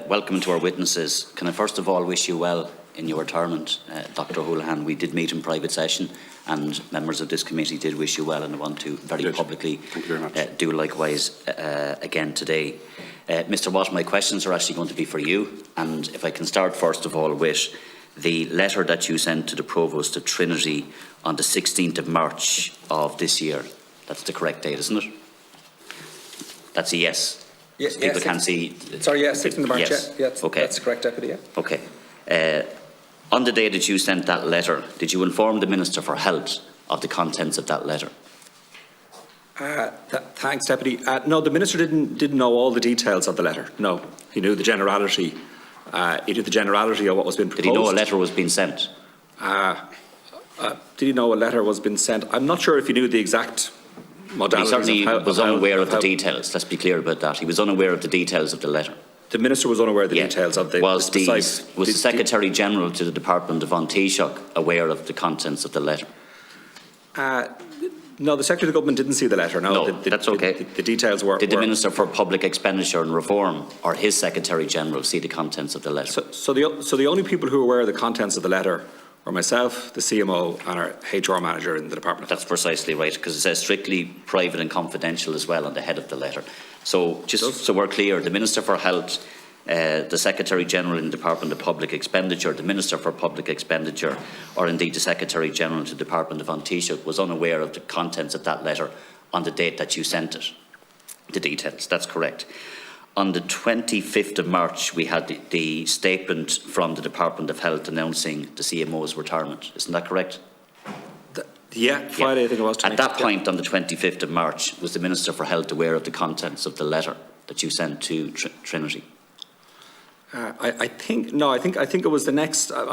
welcome to our witnesses. Can I first of all wish you well in your retirement, Dr. Houlihan? We did meet in private session and members of this committee did wish you well, and I want to very publicly do likewise again today. Mr. Watt, my questions are actually going to be for you, and if I can start first of all with the letter that you sent to the Provost of Trinity on the 16th of March of this year. That's the correct date, isn't it? That's a yes. Yes, people can see. Sorry, yes, 16th of March. Yes. Yeah, okay. That's correct, Deputy. Yeah. Okay. On the day that you sent that letter, did you inform the Minister for Health of the contents of that letter? Thanks, Deputy. No, the Minister didn't know all the details of the letter. No, he knew the generality. He knew the generality of what was being proposed. Did he know a letter was being sent? Did he know a letter was being sent? I'm not sure if he knew the exact modalities. He certainly was unaware of the details. Let's be clear about that. He was unaware of the details of the letter. The Minister was unaware of the details of the Was the Secretary-General to the Department of An Taoiseach aware of the contents of the letter? No, the Secretary of the Government didn't see the letter. No, that's okay. The details were... Did the Minister for Public Expenditure and Reform or his Secretary-General see the contents of the letter? So the only people who were aware of the contents of the letter were myself, the CMO and our HR manager in the department. That's precisely right, because it says strictly private and confidential as well on the head of the letter. So just so we're clear, the Minister for Health, the Secretary-General in the Department of Public Expenditure, the Minister for Public Expenditure, or indeed the Secretary-General to the Department of An Taoiseach was unaware of the contents of that letter on the date that you sent it. The details, that's correct. On the 25th of March, we had the statement from the Department of Health announcing the CMO's retirement. Isn't that correct? Friday, I think it was. At that point, on the 25th of March, was the Minister for Health aware of the contents of the letter that you sent to Trinity? I think it was the next. I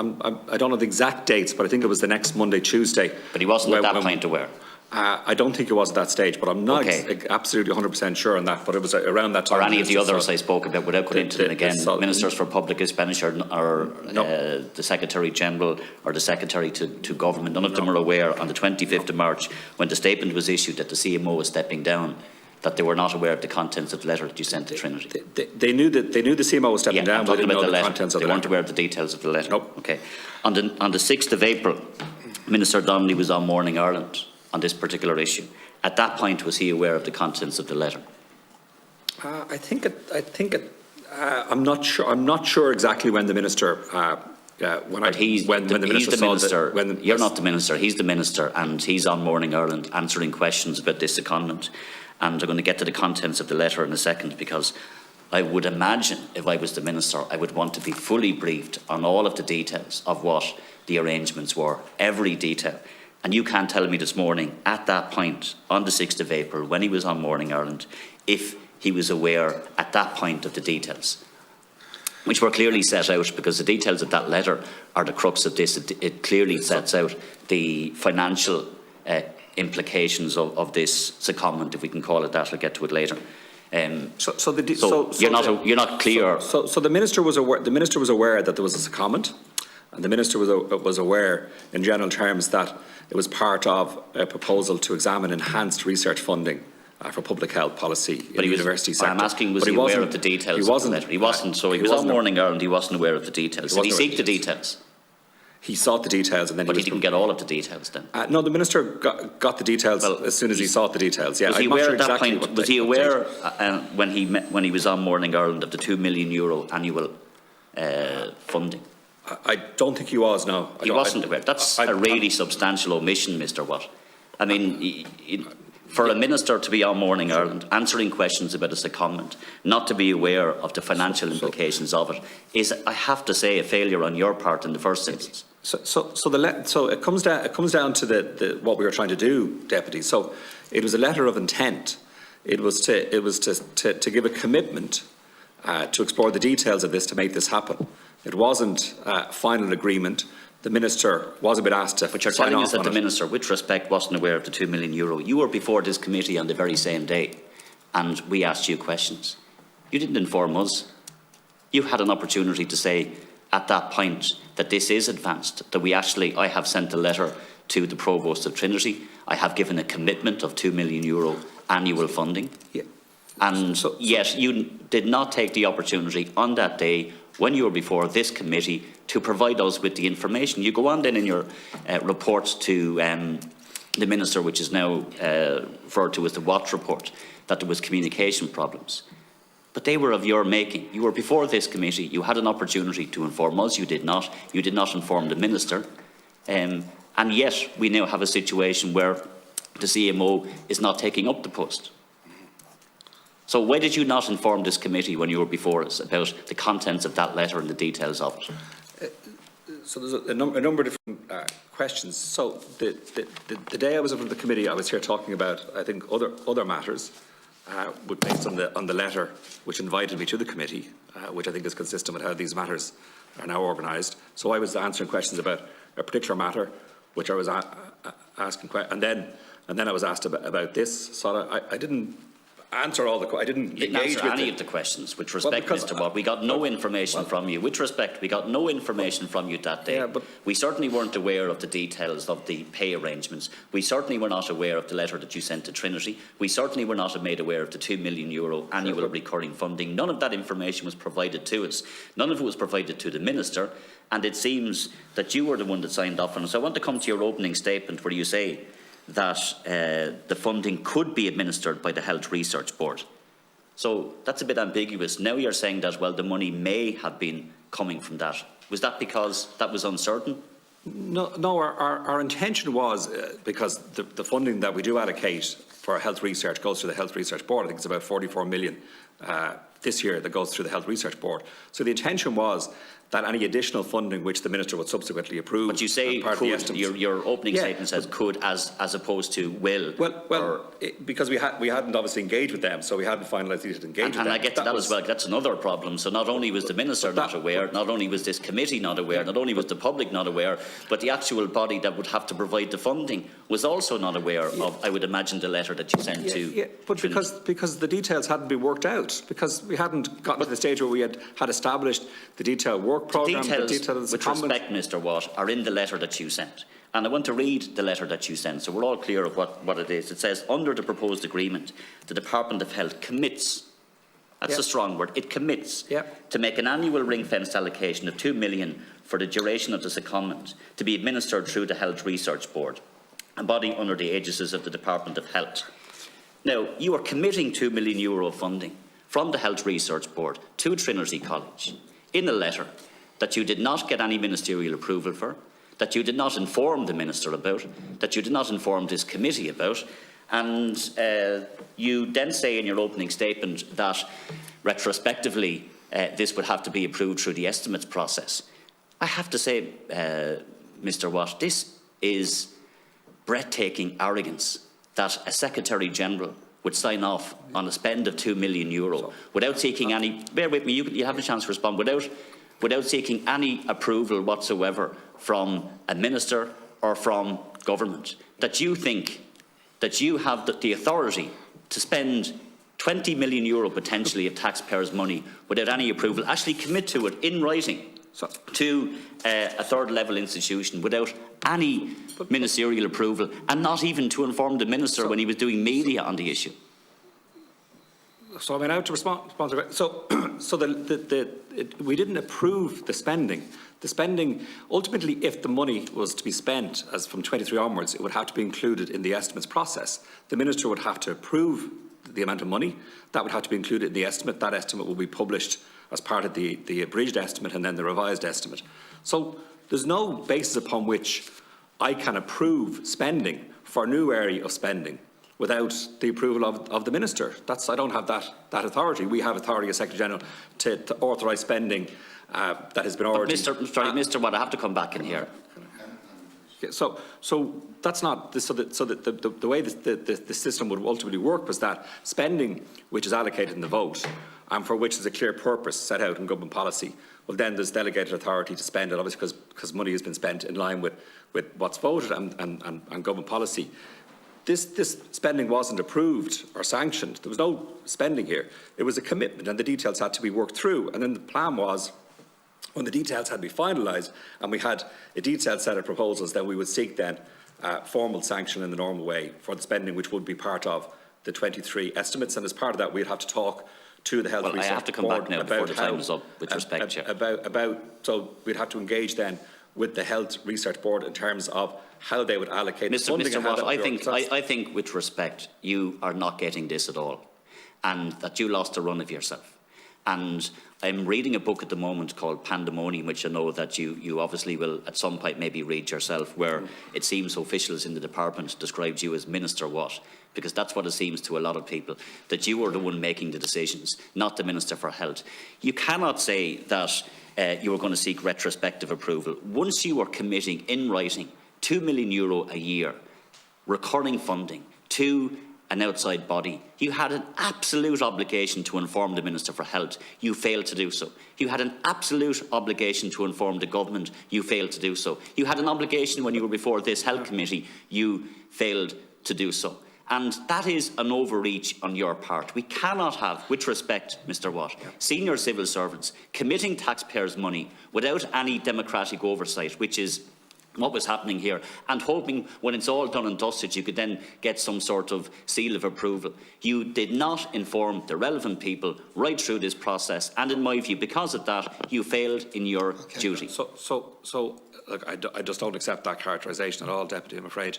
don't know the exact dates, but I think it was the next Monday, Tuesday. But he wasn't at that point aware. I don't think it was at that stage, but I'm not absolutely 100% sure on that. But it was around that time. Or any of the others I spoke about, without going into them again. Ministers for Public Expenditure, or the Secretary-General, or the Secretary to Government. None of them are aware on the 25th of March, when the statement was issued that the CMO was stepping down, that they were not aware of the contents of the letter that you sent to Trinity. They knew the CMO was stepping down, but they didn't know the contents of the letter. They weren't aware of the details of the letter. Nope. Okay. On the 6th of April, Minister Donnelly was on Morning Ireland on this particular issue. At that point, was he aware of the contents of the letter? I'm not sure. I'm not sure exactly when the minister. You're not the minister. He's the minister, and he's on Morning Ireland answering questions about this secondment. And I'm going to get to the contents of the letter in a second, because I would imagine if I was the minister, I would want to be fully briefed on all of the details of what the arrangements were, every detail. And you can't tell me this morning, at that point, on the 6th of April, when he was on Morning Ireland, if he was aware at that point of the details, which were clearly set out, because the details of that letter are the crux of this. It clearly sets out the financial implications of this secondment, if we can call it that. I'll get to it later. You're not clear. So the minister was aware. The minister was aware that there was a secondment, and the minister was aware, in general terms, that it was part of a proposal to examine enhanced research funding for public health policy in the university sector. I'm asking, was he aware of the details of the letter? He wasn't. So he was on Morning Ireland. He wasn't aware of the details. Did he seek the details? He sought the details, and then he didn't get all of the details then? No, the minister got the details as soon as he sought the details. Yeah, was he aware at that point? Was he aware when he was on Morning Ireland of the €2 million annual funding? I don't think he was. No, he wasn't aware. That's a really substantial omission, Mr. Watt. I mean, for a minister to be on Morning Ireland answering questions about a secondment, not to be aware of the financial implications of it, is, I have to say, a failure on your part in the first instance. So it comes down to what we were trying to do, Deputy. So it was a letter of intent. It was to give a commitment to explore the details of this, to make this happen. It wasn't final agreement. The minister was a bit asked to. But you're telling us that the minister, with respect, wasn't aware of the €2 million. You were before this committee on the very same day, and we asked you questions. You didn't inform us. You had an opportunity to say at that point that this is advanced, that I have sent a letter to the Provost of Trinity. I have given a commitment of €2 million annual funding. Yeah. And yet you did not take the opportunity on that day when you were before this committee to provide us with the information. You go on then in your reports to the Minister, which is now referred to as the Watts report, that there was communication problems. But they were of your making. You were before this committee. You had an opportunity to inform us. You did not. You did not inform the Minister. And yet we now have a situation where the CMO is not taking up the post. So why did you not inform this committee when you were before us about the contents of that letter and the details of it? So there's a number of different questions. So the day I was in front of the committee, I was here talking about, I think, other matters, based on the letter which invited me to the committee, which I think is consistent with how these matters are now organised. So I was answering questions about a particular matter, which I was asking, and then I was asked about this. So I didn't answer all the questions. I didn't engage with any of the questions. With respect, Mr. Watt, we got no information from you. With respect, we got no information from you that day. Yeah, but we certainly weren't aware of the details of the pay arrangements. We certainly were not aware of the letter that you sent to Trinity. We certainly were not made aware of the €2 million annual recurring funding. None of that information was provided to us. None of it was provided to the Minister. And it seems that you were the one that signed off on it. So I want to come to your opening statement where you say that the funding could be administered by the Health Research Board. So that's a bit ambiguous. Now you're saying that, well, the money may have been coming from that. Was that because that was uncertain? No, our intention was, because the funding that we do allocate for health research goes to the Health Research Board. I think it's about 44 million this year that goes through the Health Research Board. So the intention was that any additional funding which the Minister would subsequently approve. But you say could, your opening statement says could as opposed to will. Because we hadn't obviously engaged with them, so we hadn't finalised the engagement with them. And I get to that as well. That's another problem. So not only was the Minister not aware, not only was this committee not aware, not only was the public not aware, but the actual body that would have to provide the funding was also not aware of, I would imagine, the letter that you sent to. But because the details hadn't been worked out, because we hadn't gotten to the stage where we had established the detailed work programme, the details with respect, Mr. Watt, are in the letter that you sent. And I want to read the letter that you sent, so we're all clear of what it is. It says, under the proposed agreement, the Department of Health commits, that's a strong word, it commits to make an annual ring-fenced allocation of €2 million for the duration of the secondment to be administered through the Health Research Board, a body under the aegis of the Department of Health. Now, you are committing €2 million funding from the Health Research Board to Trinity College in a letter that you did not get any ministerial approval for, that you did not inform the Minister about, that you did not inform this committee about, and you then say in your opening statement that retrospectively this would have to be approved through the estimates process. I have to say, Mr. Watt, this is breathtaking arrogance that a Secretary-General would sign off on a spend of €2 million without seeking any, bear with me, you have a chance to respond, without seeking any approval whatsoever from a minister or from government, that you think that you have the authority to spend €20 million potentially of taxpayers' money without any approval, actually commit to it in writing to a third-level institution without any ministerial approval, and not even to inform the Minister when he was doing media on the issue. So I'm out to respond to that. So we didn't approve the spending. The spending, ultimately, if the money was to be spent as from 23 onwards, it would have to be included in the estimates process. The Minister would have to approve the amount of money. That would have to be included in the estimate. That estimate will be published as part of the abridged estimate and then the revised estimate. So there's no basis upon which I can approve spending for a new area of spending without the approval of the Minister. I don't have that authority. We have authority as Secretary-General to authorise spending that has been ordered. Mr. Watt, I have to come back in here. So that's not the way the system would ultimately work was that spending which is allocated in the vote and for which there's a clear purpose set out in government policy, well then there's delegated authority to spend it, obviously because money has been spent in line with what's voted and government policy. This spending wasn't approved or sanctioned. There was no spending here. It was a commitment and the details had to be worked through. And then the plan was, when the details had to be finalised and we had a detailed set of proposals, then we would seek then formal sanction in the normal way for the spending which would be part of the 23 estimates, and as part of that we'd have to talk to the Health Research Board. I have to come back now before the time is up, with respect, Chair. So we'd have to engage then with the Health Research Board in terms of how they would allocate funding. Mr. Watt, I think with respect, you are not getting this at all, and that you lost a run of yourself. And I'm reading a book at the moment called Pandemonium, which I know that you obviously will at some point maybe read yourself, where it seems officials in the department described you as Minister What, because that's what it seems to a lot of people, that you are the one making the decisions, not the Minister for Health. You cannot say that you are going to seek retrospective approval. Once you are committing in writing €2 million a year, recurring funding, to an outside body, you had an absolute obligation to inform the Minister for Health. You failed to do so. You had an absolute obligation to inform the government. You failed to do so. You had an obligation when you were before this Health Committee. You failed to do so. And that is an overreach on your part. We cannot have, with respect, Mr. Watt, senior civil servants committing taxpayers' money without any democratic oversight, which is what was happening here, and hoping when it's all done and dusted you could then get some sort of seal of approval. You did not inform the relevant people right through this process, and in my view, because of that, you failed in your duty. So look, I just don't accept that characterisation at all, Deputy, I'm afraid.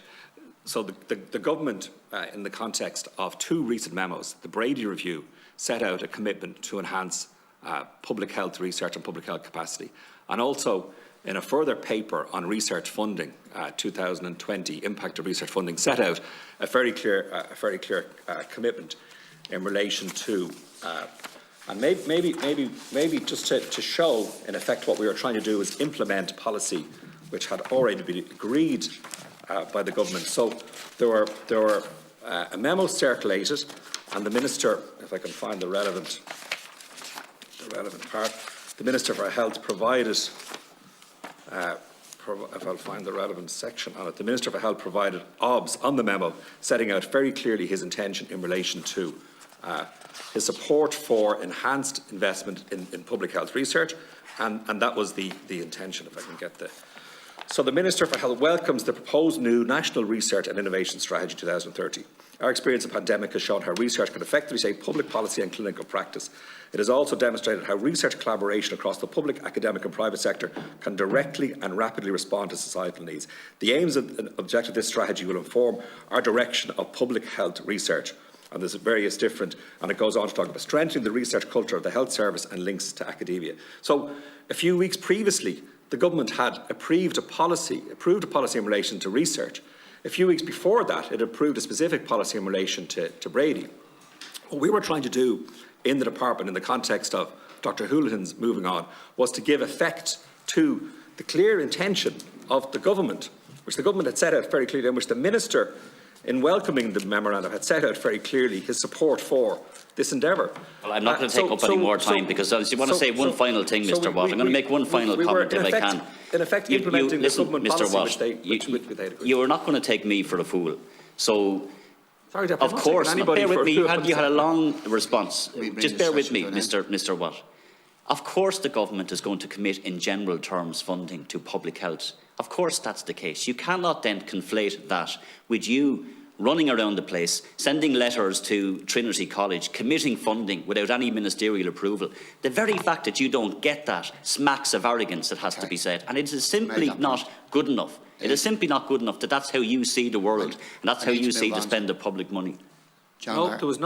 So the government, in the context of two recent memos, the Brady Review set out a commitment to enhance public health research and public health capacity, and also in a further paper on research funding, 2020 impact of research funding, set out a very clear commitment in relation to, and maybe just to show in effect what we were trying to do is implement policy which had already been agreed by the government. So there were a memo circulated, and the Minister, if I can find the relevant part, the Minister for Health provided. If I'll find the relevant section on it, the Minister for Health provided OBS on the memo, setting out very clearly his intention in relation to his support for enhanced investment in public health research, and that was the intention, if I can get the. So the Minister for Health welcomes the proposed new National Research and Innovation Strategy 2030. Our experience of the pandemic has shown how research can effectively shape public policy and clinical practice. It has also demonstrated how research collaboration across the public, academic and private sector can directly and rapidly respond to societal needs. The aims and objectives of this strategy will inform our direction of public health research. And there's various different, and it goes on to talk about strengthening the research culture of the health service and links to academia. So a few weeks previously, the government had approved a policy in relation to research. A few weeks before that, it approved a specific policy in relation to Brady. What we were trying to do in the department, in the context of Dr. Houlihan's moving on, was to give effect to the clear intention of the government, which the government had set out very clearly, and which the Minister, in welcoming the memorandum, had set out very clearly his support for this endeavour. Well, I'm not going to take up any more time, because you want to say one final thing, Mr. Watt. I'm going to make one final comment if I can. In effect, implementing the government policy which they agreed. You are not going to take me for a fool. So, sorry, of course, bear with me. You had a long response. Just bear with me, Mr. Watt. Of course, the government is going to commit, in general terms, funding to public health. Of course, that's the case. You cannot then conflate that with you running around the place, sending letters to Trinity College, committing funding without any ministerial approval. The very fact that you don't get that smacks of arrogance, it has to be said. And it is simply not good enough. It is simply not good enough that that's how you see the world, and that's how you see the spend of public money. No, there was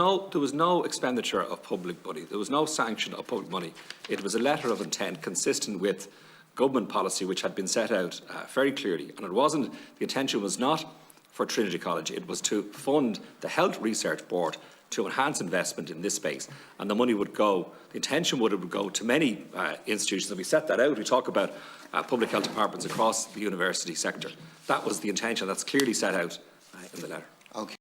no expenditure of public money. There was no sanction of public money. It was a letter of intent consistent with government policy which had been set out very clearly. And it wasn't, the intention was not for Trinity College, it was to fund the Health Research Board to enhance investment in this space. And the money would go, the intention would go to many institutions. And we set that out. We talk about public health departments across the university sector. That was the intention. That's clearly set out in the letter. Okay.